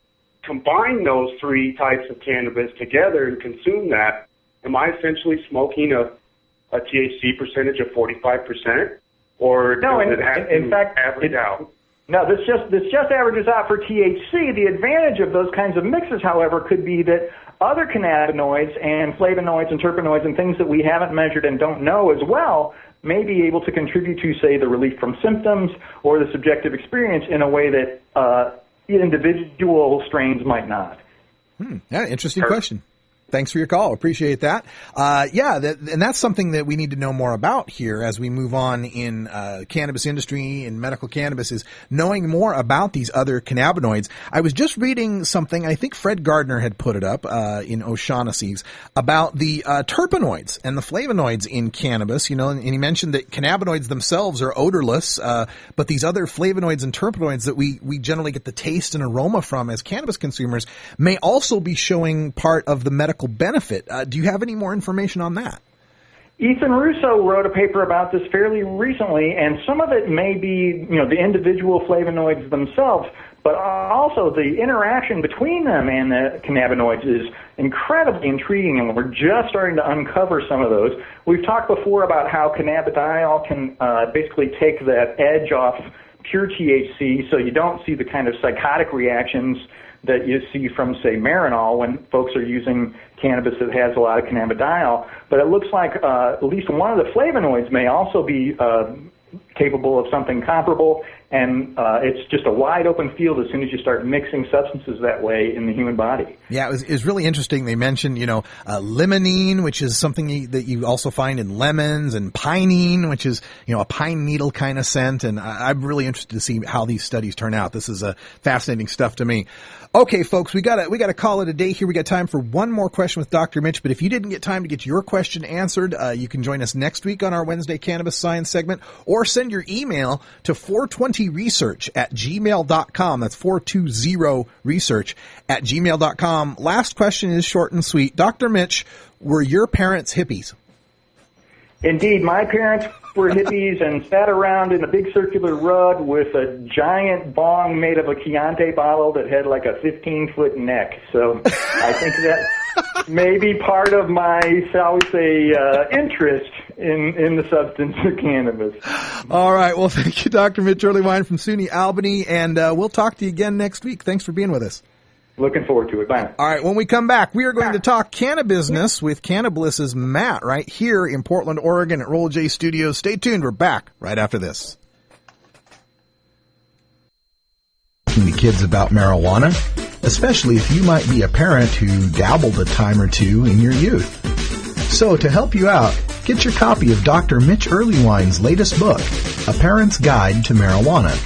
combine those 3 types of cannabis together and consume that, am I essentially smoking a THC percentage of 45%? Or no, does it have in to fact, average out? No, this just averages out for THC. The advantage of those kinds of mixes, however, could be that other cannabinoids and flavonoids and terpenoids and things that we haven't measured and don't know as well may be able to contribute to, say, the relief from symptoms or the subjective experience in a way that individual strains might not. Yeah, interesting question. Thanks for your call. Appreciate that. And that's something that we need to know more about here as we move on in cannabis industry and medical cannabis, is knowing more about these other cannabinoids. I was just reading something, I think Fred Gardner had put it up in O'Shaughnessy's, about the terpenoids and the flavonoids in cannabis, you know, and he mentioned that cannabinoids themselves are odorless, but these other flavonoids and terpenoids that we generally get the taste and aroma from as cannabis consumers may also be showing part of the medical benefit. Do you have any more information on that? Ethan Russo wrote a paper about this fairly recently, and some of it may be, the individual flavonoids themselves, but also the interaction between them and the cannabinoids is incredibly intriguing, and we're just starting to uncover some of those. We've talked before about how cannabidiol can basically take that edge off pure THC, so you don't see the kind of psychotic reactions that you see from, say, Marinol when folks are using cannabis that has a lot of cannabidiol. But it looks like at least one of the flavonoids may also be capable of something comparable, and it's just a wide open field as soon as you start mixing substances that way in the human body. Yeah, it was really interesting. They mentioned, limonene, which is something that you also find in lemons, and pinene, which is, a pine needle kind of scent. And I'm really interested to see how these studies turn out. This is fascinating stuff to me. Okay, folks, we gotta call it a day here. We got time for one more question with Dr. Mitch, but if you didn't get time to get your question answered, you can join us next week on our Wednesday Cannabis Science segment, or send your email to 420research@gmail.com. That's 420research@gmail.com. Last question is short and sweet. Dr. Mitch, were your parents hippies? Indeed, my parents were hippies and sat around in a big circular rug with a giant bong made of a Chianti bottle that had like a 15-foot neck. So I think that may be part of my, shall we say, interest in the substance of cannabis. All right. Well, thank you, Dr. Mitch Earlywine from SUNY Albany, and we'll talk to you again next week. Thanks for being with us. Looking forward to it. Bye. All right, when we come back, we are going to talk cannabis with Cannabliss's Matt right here in Portland, Oregon at Roll J Studios. Stay tuned. We're back right after this. Teaching the kids about marijuana, especially if you might be a parent who dabbled a time or two in your youth. So to help you out, get your copy of Dr. Mitch Earlywine's latest book, A Parent's Guide to Marijuana.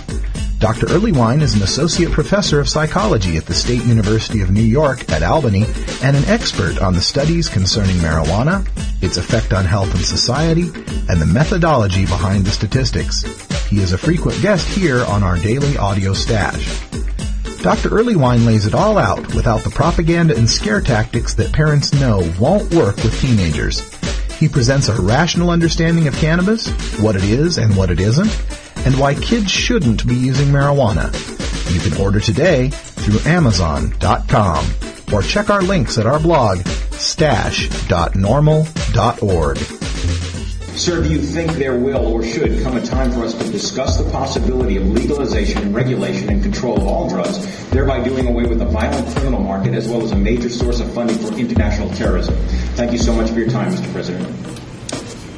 Dr. Earlywine is an associate professor of psychology at the State University of New York at Albany and an expert on the studies concerning marijuana, its effect on health and society, and the methodology behind the statistics. He is a frequent guest here on our daily audio stash. Dr. Earlywine lays it all out without the propaganda and scare tactics that parents know won't work with teenagers. He presents a rational understanding of cannabis, what it is and what it isn't, and why kids shouldn't be using marijuana. You can order today through Amazon.com or check our links at our blog, stash.normal.org. Sir, do you think there will or should come a time for us to discuss the possibility of legalization, regulation, and control of all drugs, thereby doing away with the violent criminal market as well as a major source of funding for international terrorism? Thank you so much for your time, Mr. President.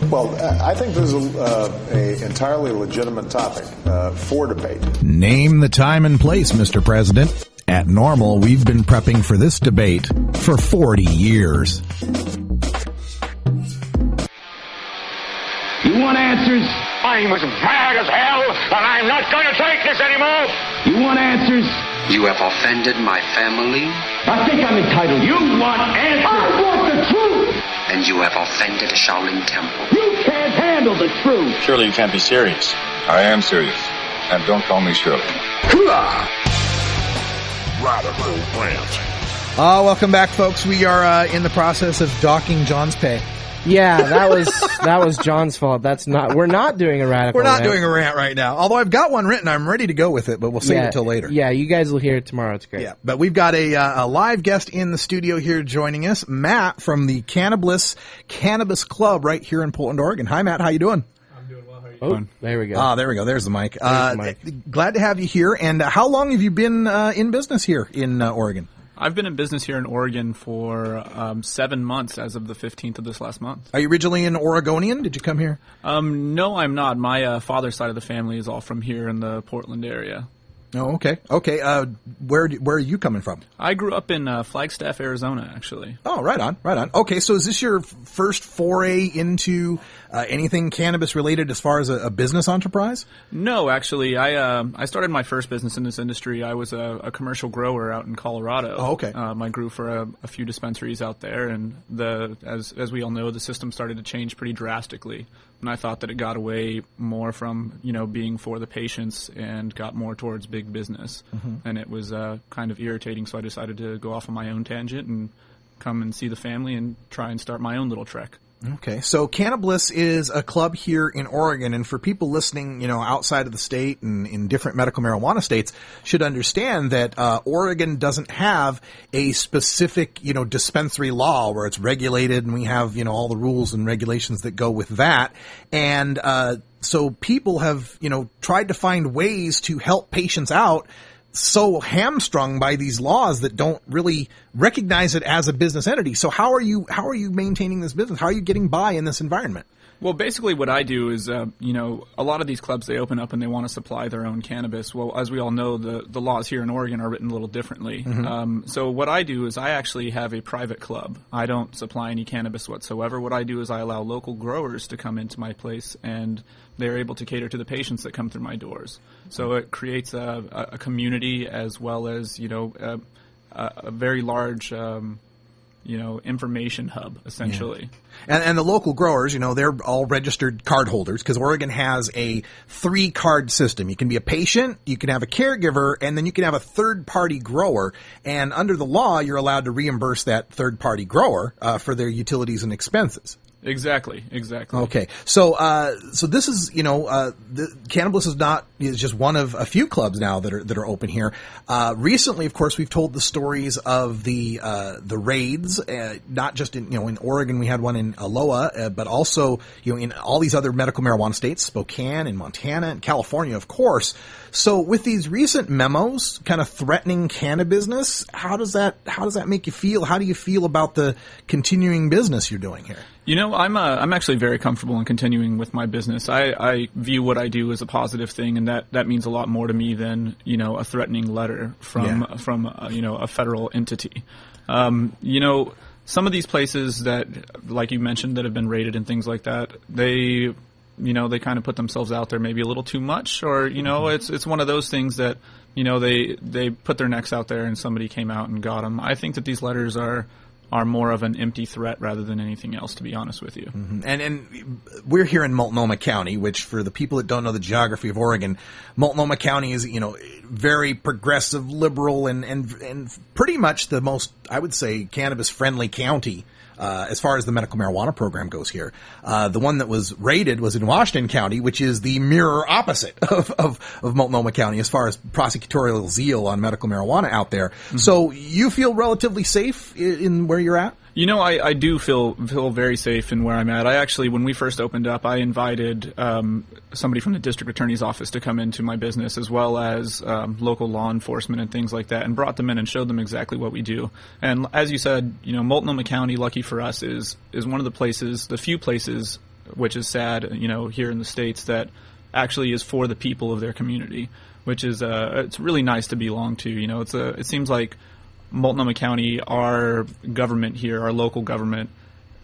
Well, I think this is a entirely legitimate topic for debate. Name the time and place, Mr. President. At NORML, we've been prepping for this debate for 40 years. You want answers? I'm as mad as hell, and I'm not going to take this anymore. You want answers? You have offended my family. I think I'm entitled. You want answers? I want the truth. And you have offended a Shaolin temple. You can't handle the truth. Surely you can't be serious. I am serious. And don't call me Shirley. Radical Rant. Welcome back, folks. We are in the process of docking John's pay. Yeah, that was John's fault. We're not doing a radical We're not rant. doing a rant right now. Although I've got one written, I'm ready to go with it, but we'll save it till later. Yeah, you guys will hear it tomorrow. It's great. Yeah, but we've got a live guest in the studio here joining us, Matt from the Cannabliss Cannabis Club right here in Portland, Oregon. Hi, Matt. How you doing? I'm doing well. How are you doing? There we go. There we go. There's the mic. Glad to have you here. And how long have you been in business here in Oregon? I've been in business here in Oregon for 7 months as of the 15th of this last month. Are you originally an Oregonian? Did you come here? No, I'm not. My father's side of the family is all from here in the Portland area. Oh, okay. Okay. Where are you coming from? I grew up in Flagstaff, Arizona, actually. Oh, right on. Right on. Okay, so is this your first foray into anything cannabis related as far as a business enterprise? No, actually. I started my first business in this industry. I was a commercial grower out in Colorado. Oh, okay. I grew for a few dispensaries out there, and as we all know, the system started to change pretty drastically. And I thought that it got away more from, being for the patients and got more towards big business. Mm-hmm. And it was kind of irritating, so I decided to go off on my own tangent and come and see the family and try and start my own little trek. Okay, so Cannabliss is a club here in Oregon, and for people listening, outside of the state and in different medical marijuana states, should understand that Oregon doesn't have a specific, dispensary law where it's regulated, and we have, all the rules and regulations that go with that. And so people have, tried to find ways to help patients out, so hamstrung by these laws that don't really recognize it as a business entity. So how are you maintaining this business? How are you getting by in this environment? Well, basically what I do is, a lot of these clubs, they open up and they want to supply their own cannabis. Well, as we all know, the laws here in Oregon are written a little differently. Mm-hmm. So what I do is I actually have a private club. I don't supply any cannabis whatsoever. What I do is I allow local growers to come into my place, and they're able to cater to the patients that come through my doors. So it creates a community as well as, a very large information hub, essentially. Yeah. And the local growers, they're all registered card holders, because Oregon has a 3-card system. You can be a patient, you can have a caregiver, and then you can have a third-party grower. And under the law, you're allowed to reimburse that third-party grower for their utilities and expenses. Exactly. Okay. So this is, the Cannabliss is just one of a few clubs now that are open here. Recently, of course, we've told the stories of the raids, not just in Oregon, we had one in Aloha, but also, in all these other medical marijuana states, Spokane and Montana and California, of course. So with these recent memos kind of threatening cannabis, how does that make you feel? How do you feel about the continuing business you're doing here? I'm actually very comfortable in continuing with my business. I view what I do as a positive thing, and that means a lot more to me than, a threatening letter from a federal entity. Some of these places that, like you mentioned, that have been raided and things like that, they kind of put themselves out there maybe a little too much, or, it's one of those things that, they put their necks out there and somebody came out and got them. I think that these letters are more of an empty threat rather than anything else, to be honest with you. Mm-hmm. And we're here in Multnomah County, which, for the people that don't know the geography of Oregon, Multnomah County is, very progressive, liberal, and pretty much the most, I would say, cannabis-friendly county as far as the medical marijuana program goes here. The one that was raided was in Washington County, which is the mirror opposite of Multnomah County as far as prosecutorial zeal on medical marijuana out there. Mm-hmm. So you feel relatively safe in where you're at? I do feel very safe in where I'm at. I actually, when we first opened up, I invited somebody from the district attorney's office to come into my business, as well as local law enforcement and things like that, and brought them in and showed them exactly what we do. And as you said, Multnomah County, lucky for us, is one of the few places, which is sad, here in the States, that actually is for the people of their community, which is it's really nice to belong to. It seems like Multnomah County, our government here, our local government,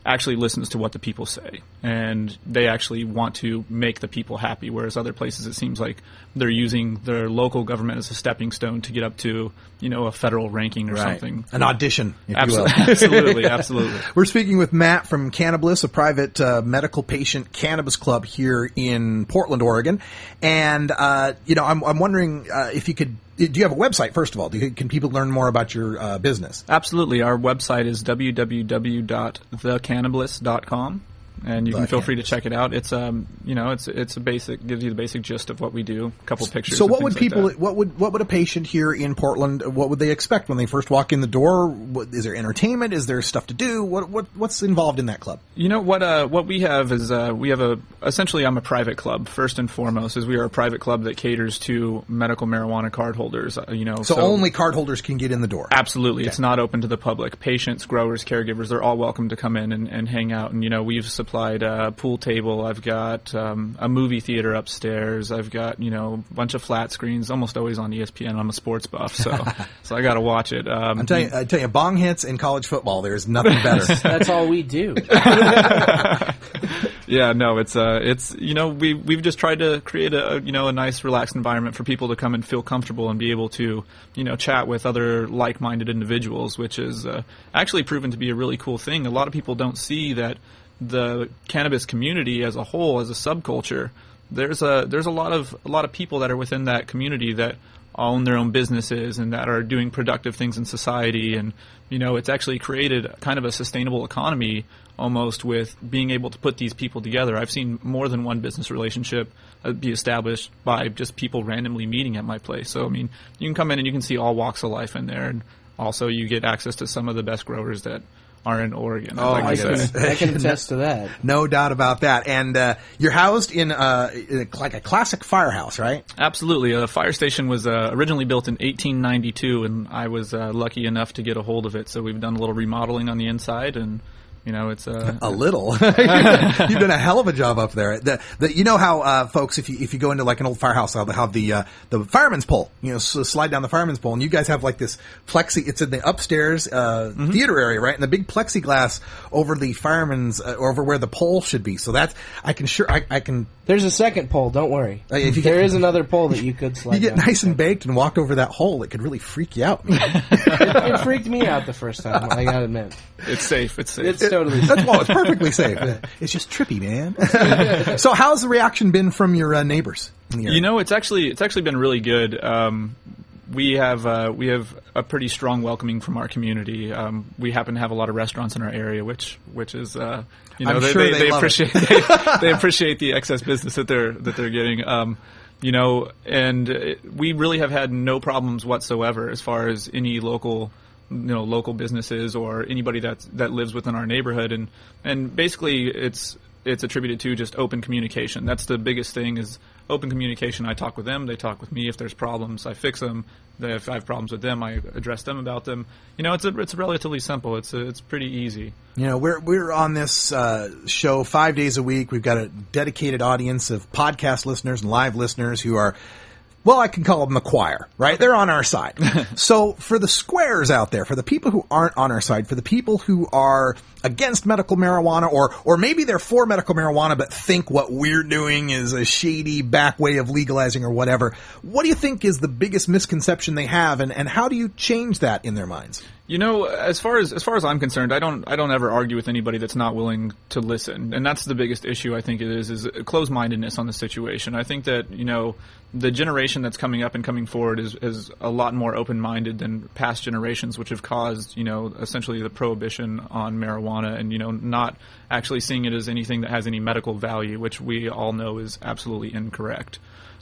actually listens to what the people say, and they actually want to make the people happy, whereas other places it seems like they're using their local government as a stepping stone to get up to, a federal ranking or something. An audition, if Absolutely. you will. Absolutely. We're speaking with Matt from Cannabliss, a private medical patient cannabis club here in Portland, Oregon. And, I'm wondering if you could, do you have a website, first of all? Can people learn more about your business? Absolutely. Our website is www.thecannabliss.com. And you can feel free to check it out. It's it's a basic, gives you the basic gist of what we do. A couple pictures. So what would people, what would a patient here in Portland, what would they expect when they first walk in the door? Is there entertainment? Is there stuff to do? What's involved in that club? What we have is essentially I'm a private club first and foremost. Is we are a private club that caters to medical marijuana card holders. So only card holders can get in the door. Absolutely, okay. It's not open to the public. Patients, growers, caregivers, they're all welcome to come in and hang out. And we've supplied a pool table. I've got a movie theater upstairs. I've got a bunch of flat screens. Almost always on ESPN. I'm a sports buff, so I got to watch it. I tell you, bong hits in college football. There's nothing better. That's all we do. Yeah, no, it's we've just tried to create a nice relaxed environment for people to come and feel comfortable and be able to chat with other like-minded individuals, which is actually proven to be a really cool thing. A lot of people don't see that the cannabis community as a whole, as a subculture, there's a lot of people that are within that community that own their own businesses and that are doing productive things in society. And, it's actually created kind of a sustainable economy almost with being able to put these people together. I've seen more than one business relationship be established by just people randomly meeting at my place. So, you can come in and you can see all walks of life in there. And also you get access to some of the best growers that are in Oregon. I can attest to that. No doubt about that. And you're housed in like a classic firehouse, right? Absolutely. The fire station was originally built in 1892, and I was lucky enough to get a hold of it. So we've done a little remodeling on the inside, and it's a little. You've done a hell of a job up there. How folks, if you go into like an old firehouse, they'll have the fireman's pole. So slide down the fireman's pole, and you guys have like this plexi. It's in the upstairs theater area, right? And the big plexiglass over the fireman's over where the pole should be. So that's I can. There's a second pole. Don't worry. There is another pole that you could slide. You get down. Nice and baked and walked over that hole. It could really freak you out, man. It freaked me out the first time. I gotta admit. It's safe. It's safe. It's totally safe. It's perfectly safe. It's just trippy, man. So how's the reaction been from your neighbors in the area? It's actually been really good. We have a pretty strong welcoming from our community. We happen to have a lot of restaurants in our area, which is they appreciate they appreciate the excess business that they're getting. And we really have had no problems whatsoever as far as any local businesses or anybody that lives within our neighborhood, and basically it's attributed to just open communication. That's the biggest thing, is open communication. I talk with them, they talk with me. If there's problems, I fix them. If I have problems with them, I address them about them. It's relatively simple. It's pretty easy. We're on this show 5 days a week. We've got a dedicated audience of podcast listeners and live listeners who are, well, I can call them the choir, right? They're on our side. So for the squares out there, for the people who aren't on our side, for the people who are against medical marijuana, or maybe they're for medical marijuana but think what we're doing is a shady back way of legalizing or whatever, what do you think is the biggest misconception they have, and how do you change that in their minds? As far as I'm concerned, I don't ever argue with anybody that's not willing to listen, and that's the biggest issue. I think it is closed-mindedness on the situation. I think that the generation that's coming up and coming forward is a lot more open-minded than past generations, which have caused essentially the prohibition on marijuana, and not actually seeing it as anything that has any medical value, which we all know is absolutely incorrect.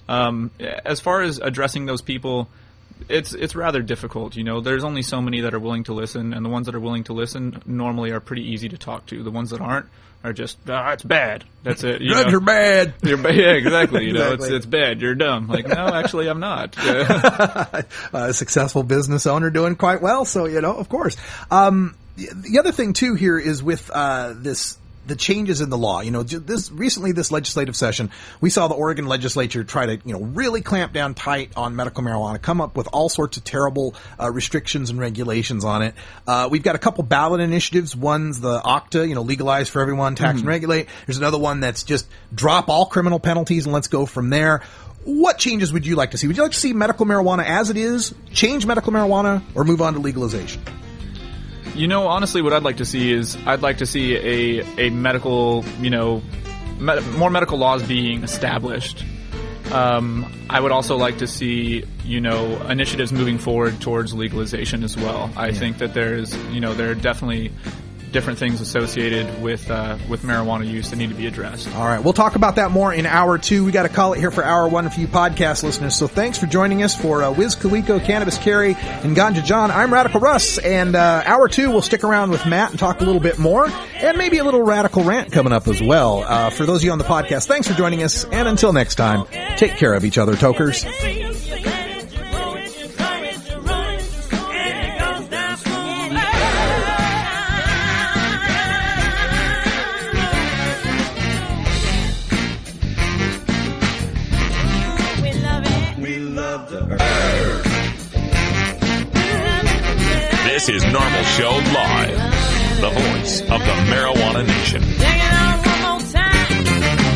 As far as addressing those people, it's rather difficult. There's only so many that are willing to listen, and the ones that are willing to listen normally are pretty easy to talk to. The ones that aren't are just, it's bad. That's it. Drugs are bad. Yeah, exactly. Exactly. It's bad. You're dumb. Like, no, actually, I'm not. A successful business owner doing quite well. So, of course. The other thing too here is with the changes in the law. This legislative session, we saw the Oregon legislature try to, really clamp down tight on medical marijuana, come up with all sorts of terrible restrictions and regulations on it. We've got a couple ballot initiatives. One's the OCTA, legalize for everyone, tax and regulate. There's another one that's just drop all criminal penalties and let's go from there. What changes would you like to see? Would you like to see medical marijuana as it is, change medical marijuana, or move on to legalization? Honestly, what I'd like to see is a medical, more medical laws being established. I would also like to see, initiatives moving forward towards legalization as well. I think that there are definitely different things associated with marijuana use that need to be addressed. All right, we'll talk about that more in hour 2. We got to call it here for hour 1 for you podcast listeners. So thanks for joining us for Wiz Khalico, Cannabis Carry, and Ganja John. I'm Radical Russ, and hour 2 we'll stick around with Matt and talk a little bit more, and maybe a little radical rant coming up as well. For those of you on the podcast, thanks for joining us, and until next time, take care of each other, tokers. This is NORML Show Live, the voice of the Marijuana Nation. Check it out one more time.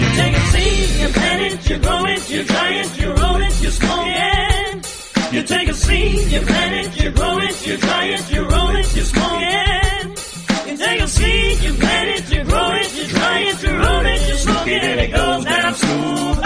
You take a seed, you plant it, you grow it, you dry it, you roll it, you smoke it. You take a seed, you plant it, you grow it, you dry it, you roll it, you smoke it. You take a seed, you plant it, you grow it, you dry it, you roll it, you smoke it, and it goes down smooth.